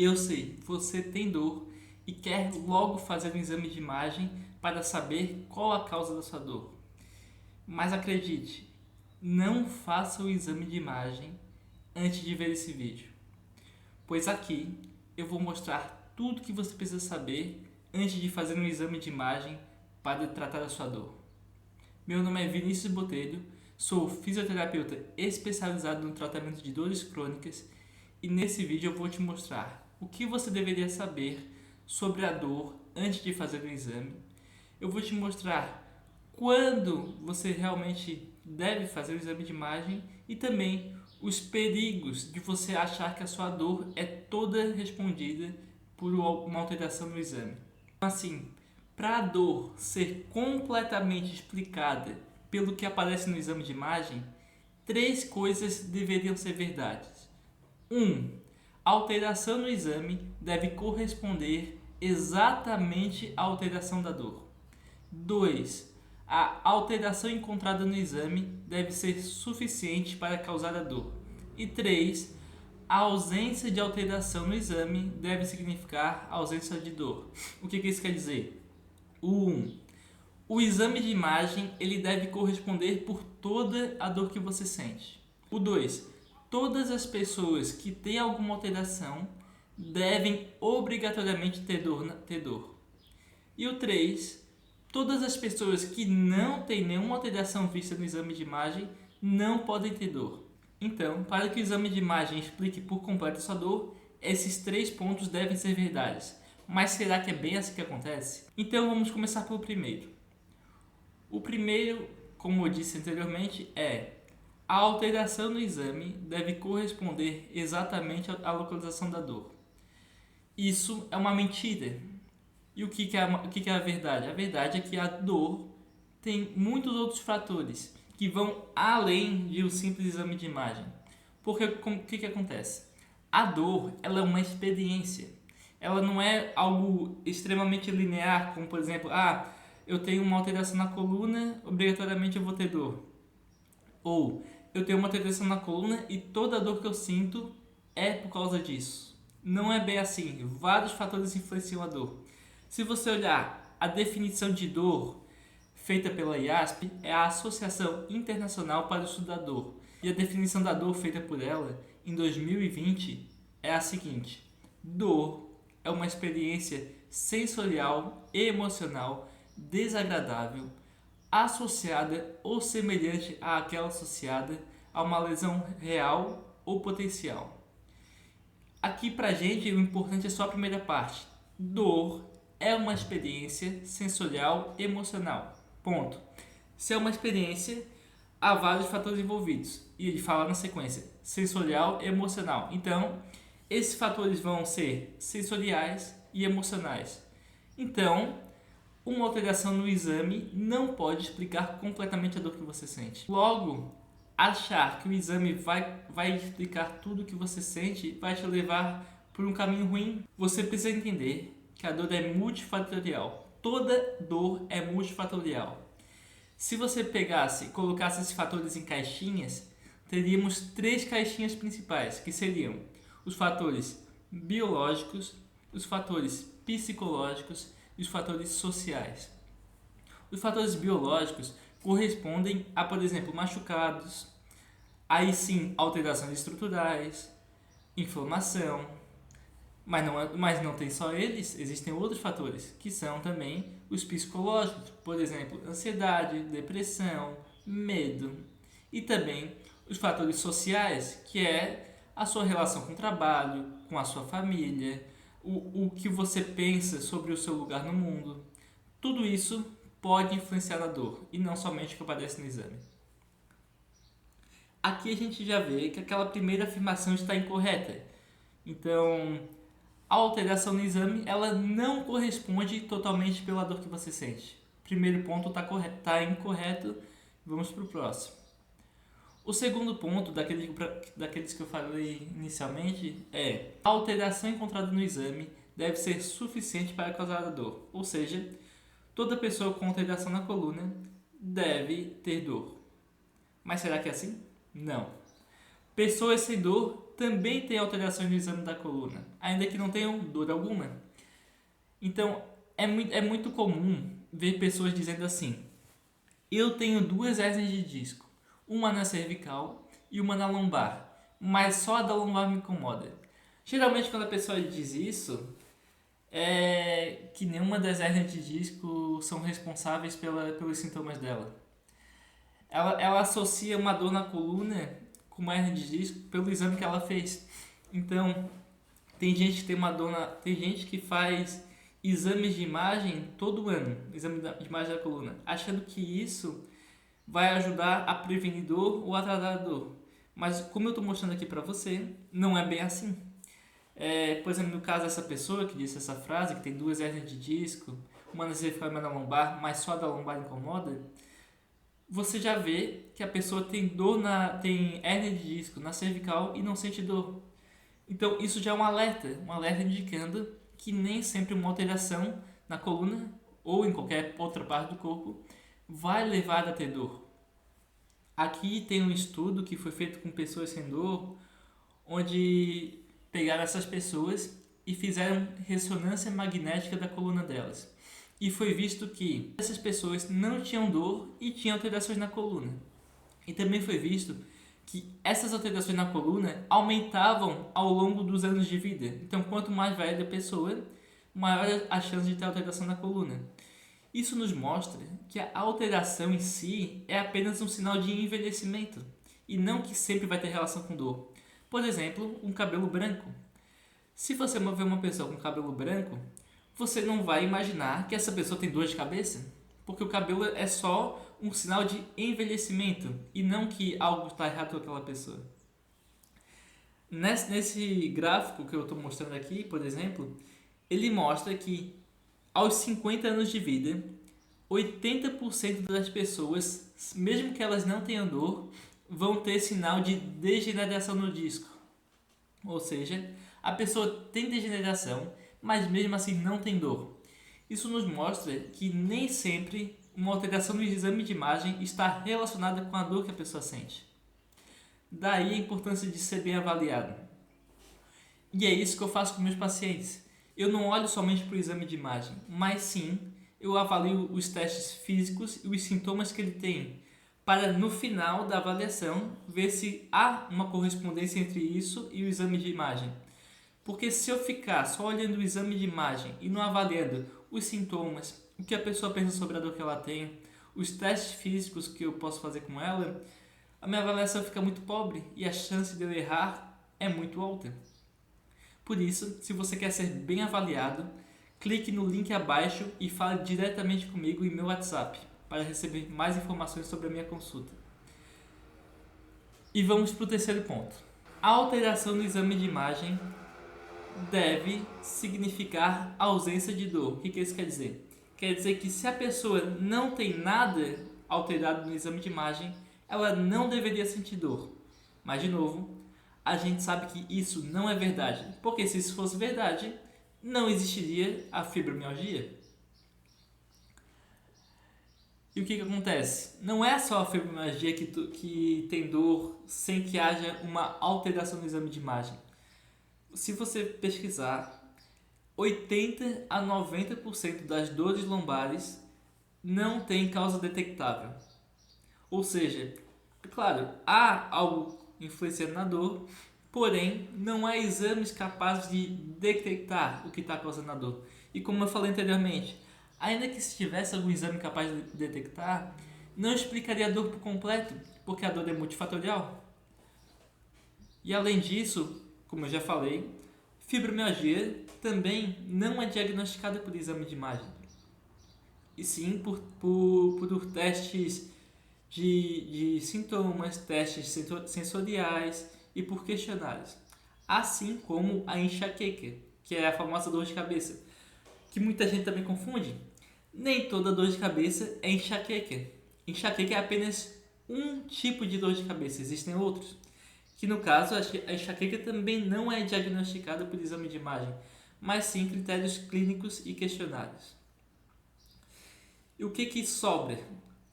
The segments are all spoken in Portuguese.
Eu sei, você tem dor e quer logo fazer um exame de imagem para saber qual a causa da sua dor. Mas acredite, não faça o exame de imagem antes de ver esse vídeo, pois aqui eu vou mostrar tudo que você precisa saber antes de fazer um exame de imagem para tratar a sua dor. Meu nome é Vinícius Botelho, sou fisioterapeuta especializado no tratamento de dores crônicas e nesse vídeo eu vou te mostrar o que você deveria saber sobre a dor antes de fazer o exame. Eu vou te mostrar quando você realmente deve fazer o exame de imagem e também os perigos de você achar que a sua dor é toda respondida por uma alteração no exame. Assim, para a dor ser completamente explicada pelo que aparece no exame de imagem, três coisas deveriam ser verdades. 1. A alteração no exame deve corresponder exatamente à alteração da dor. 2. A alteração encontrada no exame deve ser suficiente para causar a dor. E 3. A ausência de alteração no exame deve significar ausência de dor. O que isso quer dizer? O 1. O exame de imagem ele deve corresponder por toda a dor que você sente. O 2. Todas as pessoas que têm alguma alteração devem obrigatoriamente ter dor. E o 3. Todas as pessoas que não têm nenhuma alteração vista no exame de imagem não podem ter dor. Então, para que o exame de imagem explique por completo a sua dor, esses três pontos devem ser verdades. Mas será que é bem assim que acontece? Então vamos começar pelo primeiro. O primeiro, como eu disse anteriormente, é a alteração no exame deve corresponder exatamente à localização da dor. Isso é uma mentira. E o que é a verdade? A verdade é que a dor tem muitos outros fatores que vão além de um simples exame de imagem. Porque o que acontece? A dor ela é uma experiência. Ela não é algo extremamente linear, como por exemplo, eu tenho uma alteração na coluna, obrigatoriamente eu vou ter dor. Ou eu tenho uma alteração na coluna e toda a dor que eu sinto é por causa disso. Não é bem assim. Vários fatores influenciam a dor. Se você olhar a definição de dor feita pela IASP, é a Associação Internacional para o Estudo da Dor. E a definição da dor feita por ela em 2020 é a seguinte: dor é uma experiência sensorial e emocional desagradável associada ou semelhante àquela associada a uma lesão real ou potencial. Aqui pra gente o importante é só a primeira parte. Dor é uma experiência sensorial e emocional. Ponto. Se é uma experiência, há vários fatores envolvidos. E ele fala na sequência, sensorial e emocional. Então, esses fatores vão ser sensoriais e emocionais. Então, uma alteração no exame não pode explicar completamente a dor que você sente. Logo, achar que o exame vai explicar tudo o que você sente vai te levar por um caminho ruim. Você precisa entender que a dor é multifatorial. Toda dor é multifatorial. Se você colocasse esses fatores em caixinhas, teríamos três caixinhas principais, que seriam os fatores biológicos, os fatores psicológicos e os fatores sociais. Os fatores biológicos correspondem a, por exemplo, machucados, aí sim alterações estruturais, inflamação, mas não tem só eles, existem outros fatores, que são também os psicológicos, por exemplo, ansiedade, depressão, medo. E também os fatores sociais, que é a sua relação com o trabalho, com a sua família, o que você pensa sobre o seu lugar no mundo. Tudo isso pode influenciar na dor, e não somente o que aparece no exame. Aqui a gente já vê que aquela primeira afirmação está incorreta. Então, a alteração no exame ela não corresponde totalmente pela dor que você sente. Primeiro ponto está incorreto, vamos para o próximo. O segundo ponto, daqueles que eu falei inicialmente, é a alteração encontrada no exame deve ser suficiente para causar a dor. Ou seja, toda pessoa com alteração na coluna deve ter dor. Mas será que é assim? Não. Pessoas sem dor também têm alterações no exame da coluna, ainda que não tenham dor alguma. Então, é muito comum ver pessoas dizendo assim: eu tenho duas hérnias de disco, uma na cervical e uma na lombar, mas só a da lombar me incomoda. Geralmente, quando a pessoa diz isso, é que nenhuma das hérnias de disco são responsáveis pelos sintomas dela. Ela associa uma dor na coluna com uma hérnia de disco pelo exame que ela fez. Então, tem gente que tem uma dor tem gente que faz exames de imagem todo ano, exame de imagem da coluna, achando que isso vai ajudar a prevenir dor ou a tratar a dor. Mas como eu estou mostrando aqui para você, não é bem assim. Por exemplo, no caso dessa pessoa que disse essa frase, que tem duas hérnias de disco, uma na cervical e uma na lombar, mas só a da lombar incomoda, você já vê que a pessoa tem hérnia de disco na cervical e não sente dor. Então isso já é um alerta indicando que nem sempre uma alteração na coluna ou em qualquer outra parte do corpo vai levar a ter dor. Aqui tem um estudo que foi feito com pessoas sem dor, onde pegaram essas pessoas e fizeram ressonância magnética da coluna delas. E foi visto que essas pessoas não tinham dor e tinham alterações na coluna. E também foi visto que essas alterações na coluna aumentavam ao longo dos anos de vida. Então, quanto mais velha a pessoa, maior a chance de ter alteração na coluna. Isso nos mostra que a alteração em si é apenas um sinal de envelhecimento e não que sempre vai ter relação com dor. Por exemplo, um cabelo branco. Se você ver uma pessoa com cabelo branco, você não vai imaginar que essa pessoa tem dor de cabeça, porque o cabelo é só um sinal de envelhecimento e não que algo está errado com aquela pessoa. Nesse gráfico que eu estou mostrando aqui, por exemplo, ele mostra que aos 50 anos de vida, 80% das pessoas, mesmo que elas não tenham dor, vão ter sinal de degeneração no disco. Ou seja, a pessoa tem degeneração, mas mesmo assim não tem dor. Isso nos mostra que nem sempre uma alteração no exame de imagem está relacionada com a dor que a pessoa sente. Daí a importância de ser bem avaliado. E é isso que eu faço com meus pacientes. Eu não olho somente para o exame de imagem, mas sim eu avalio os testes físicos e os sintomas que ele tem, para no final da avaliação ver se há uma correspondência entre isso e o exame de imagem. Porque se eu ficar só olhando o exame de imagem e não avaliando os sintomas, o que a pessoa pensa sobre a dor que ela tem, os testes físicos que eu posso fazer com ela, a minha avaliação fica muito pobre e a chance de eu errar é muito alta. Por isso, se você quer ser bem avaliado, clique no link abaixo e fale diretamente comigo em meu WhatsApp para receber mais informações sobre a minha consulta. E vamos para o terceiro ponto. A alteração no exame de imagem deve significar ausência de dor. O que isso quer dizer? Quer dizer que se a pessoa não tem nada alterado no exame de imagem, ela não deveria sentir dor. Mas, de novo, a gente sabe que isso não é verdade, porque se isso fosse verdade, não existiria a fibromialgia. E o que acontece? Não é só a fibromialgia que tem dor sem que haja uma alteração no exame de imagem. Se você pesquisar, 80 a 90% das dores lombares não tem causa detectável. Ou seja, claro, há algo influenciando na dor, porém não há exames capazes de detectar o que está causando a dor. E como eu falei anteriormente, ainda que se tivesse algum exame capaz de detectar, não explicaria a dor por completo, porque a dor é multifatorial. E além disso, como eu já falei, fibromialgia também não é diagnosticada por exame de imagem, e sim por testes de sintomas, testes sensoriais e por questionários. Assim como a enxaqueca, que é a famosa dor de cabeça, que muita gente também confunde. Nem toda dor de cabeça é enxaqueca. Enxaqueca é apenas um tipo de dor de cabeça, existem outros. Que no caso, a enxaqueca também não é diagnosticada por exame de imagem, mas sim critérios clínicos e questionários. E o que sobra?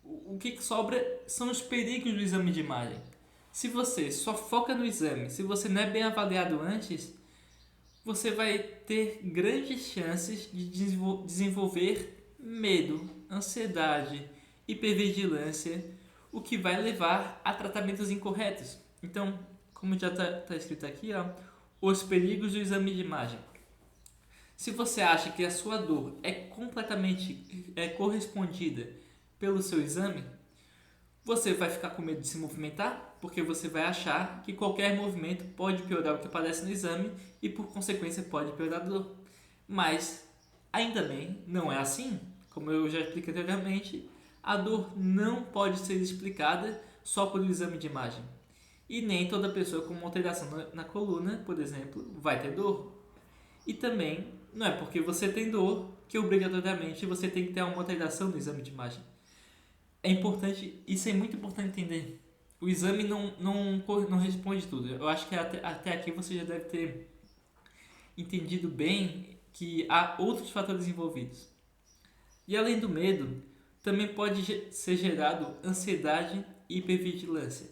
O que sobra são os perigos do exame de imagem. Se você só foca no exame, se você não é bem avaliado antes, você vai ter grandes chances de desenvolver medo, ansiedade, hipervigilância, o que vai levar a tratamentos incorretos. Então, como já está escrito aqui, ó, os perigos do exame de imagem. Se você acha que a sua dor é completamente correspondida pelo seu exame, você vai ficar com medo de se movimentar, porque você vai achar que qualquer movimento pode piorar o que aparece no exame e, por consequência, pode piorar a dor. Mas, ainda bem, não é assim. Como eu já expliquei anteriormente, a dor não pode ser explicada só por um exame de imagem. E nem toda pessoa com uma alteração na coluna, por exemplo, vai ter dor. E também, não é porque você tem dor que obrigatoriamente você tem que ter uma alteração no exame de imagem. É importante, isso é muito importante entender. O exame não responde tudo. Eu acho que até aqui você já deve ter entendido bem que há outros fatores envolvidos. E além do medo, também pode ser gerado ansiedade e hipervigilância.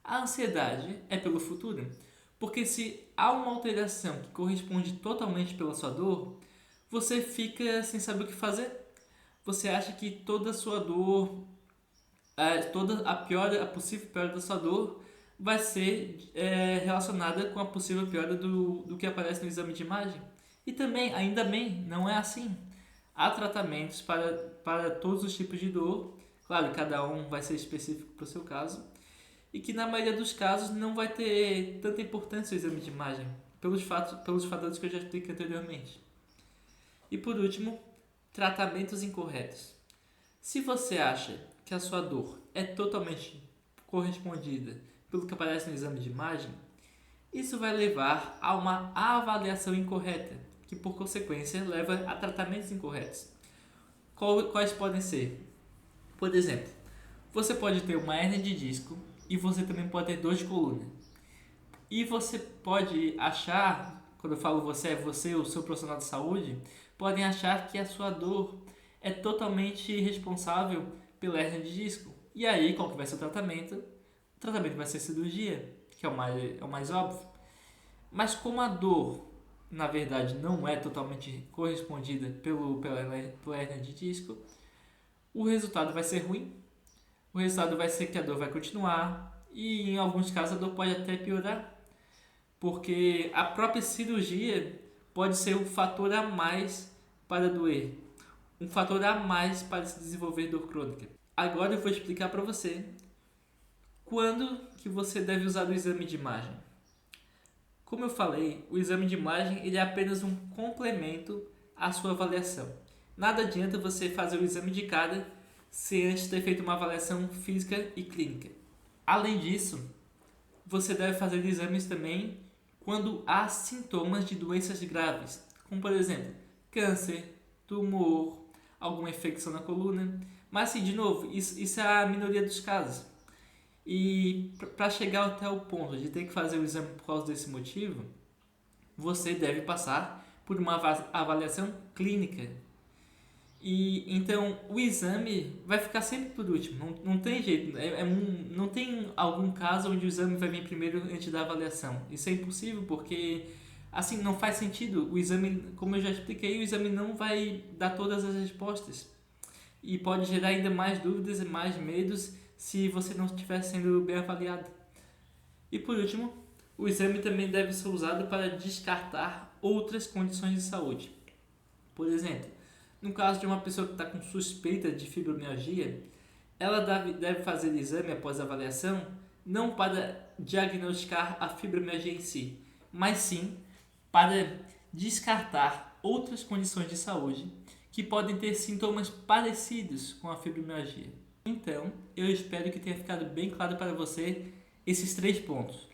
A ansiedade é pelo futuro, porque se há uma alteração que corresponde totalmente pela sua dor, você fica sem saber o que fazer. Você acha que toda a sua dor, toda a possível piora da sua dor vai ser relacionada com a possível piora do que aparece no exame de imagem. E também, ainda bem, não é assim. Há tratamentos para todos os tipos de dor. Claro, cada um vai ser específico para o seu caso. E que na maioria dos casos não vai ter tanta importância o exame de imagem, pelos fatores que eu já expliquei anteriormente. E por último, tratamentos incorretos. Se você acha que a sua dor é totalmente correspondida pelo que aparece no exame de imagem, isso vai levar a uma avaliação incorreta, que por consequência leva a tratamentos incorretos. Quais podem ser? Por exemplo, você pode ter uma hérnia de disco e você também pode ter dor de coluna. E você pode achar, quando eu falo você, é você, o seu profissional de saúde, podem achar que a sua dor é totalmente responsável pela hérnia de disco. E aí, qual que vai ser o tratamento? O tratamento vai ser cirurgia, que é o mais óbvio. Mas como a dor, na verdade, não é totalmente correspondida pela hérnia de disco, o resultado vai ser ruim. O resultado vai ser que a dor vai continuar e, em alguns casos, a dor pode até piorar, porque a própria cirurgia pode ser um fator a mais para doer, um fator a mais para se desenvolver dor crônica. Agora eu vou explicar para você quando que você deve usar o exame de imagem. Como eu falei, o exame de imagem ele é apenas um complemento à sua avaliação. Nada adianta você fazer o exame de cada se antes ter feito uma avaliação física e clínica. Além disso, você deve fazer exames também quando há sintomas de doenças graves, como por exemplo, câncer, tumor, alguma infecção na coluna. Mas assim, de novo, isso é a minoria dos casos. E para chegar até o ponto de ter que fazer o exame por causa desse motivo, você deve passar por uma avaliação clínica. E então o exame vai ficar sempre por último, não tem jeito, não tem algum caso onde o exame vai vir primeiro antes da avaliação. Isso é impossível porque assim não faz sentido. O exame, como eu já expliquei, o exame não vai dar todas as respostas e pode gerar ainda mais dúvidas e mais medos se você não estiver sendo bem avaliado. E por último, o exame também deve ser usado para descartar outras condições de saúde. Por exemplo, no caso de uma pessoa que está com suspeita de fibromialgia, ela deve fazer exame após a avaliação não para diagnosticar a fibromialgia em si, mas sim para descartar outras condições de saúde que podem ter sintomas parecidos com a fibromialgia. Então, eu espero que tenha ficado bem claro para você esses 3 pontos.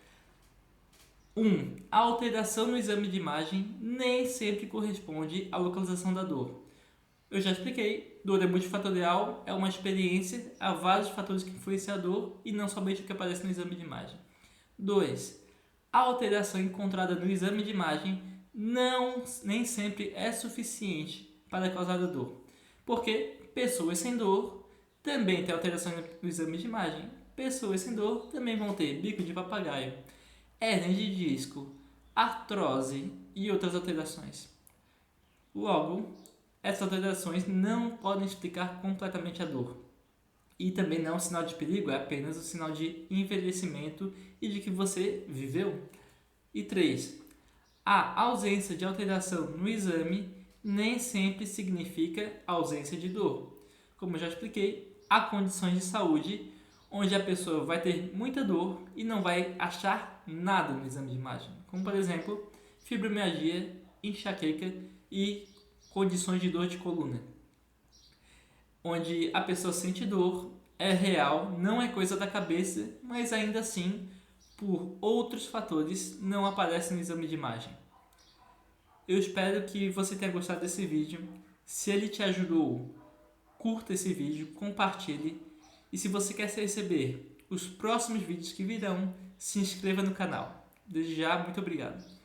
1. A alteração no exame de imagem nem sempre corresponde à localização da dor. Eu já expliquei, dor é multifatorial, é uma experiência, há vários fatores que influenciam a dor e não somente o que aparece no exame de imagem. 2. A alteração encontrada no exame de imagem nem sempre é suficiente para causar a dor, porque pessoas sem dor também têm alterações no exame de imagem, pessoas sem dor também vão ter bico de papagaio, hérnia de disco, artrose e outras alterações. Logo, essas alterações não podem explicar completamente a dor. E também não é um sinal de perigo, é apenas um sinal de envelhecimento e de que você viveu. E 3. A ausência de alteração no exame nem sempre significa ausência de dor. Como eu já expliquei, há condições de saúde onde a pessoa vai ter muita dor e não vai achar nada no exame de imagem. Como, por exemplo, fibromialgia, enxaqueca e condições de dor de coluna. Onde a pessoa sente dor, é real, não é coisa da cabeça, mas ainda assim, por outros fatores, não aparece no exame de imagem. Eu espero que você tenha gostado desse vídeo. Se ele te ajudou, curta esse vídeo, compartilhe. E se você quer receber os próximos vídeos que virão, se inscreva no canal. Desde já, muito obrigado.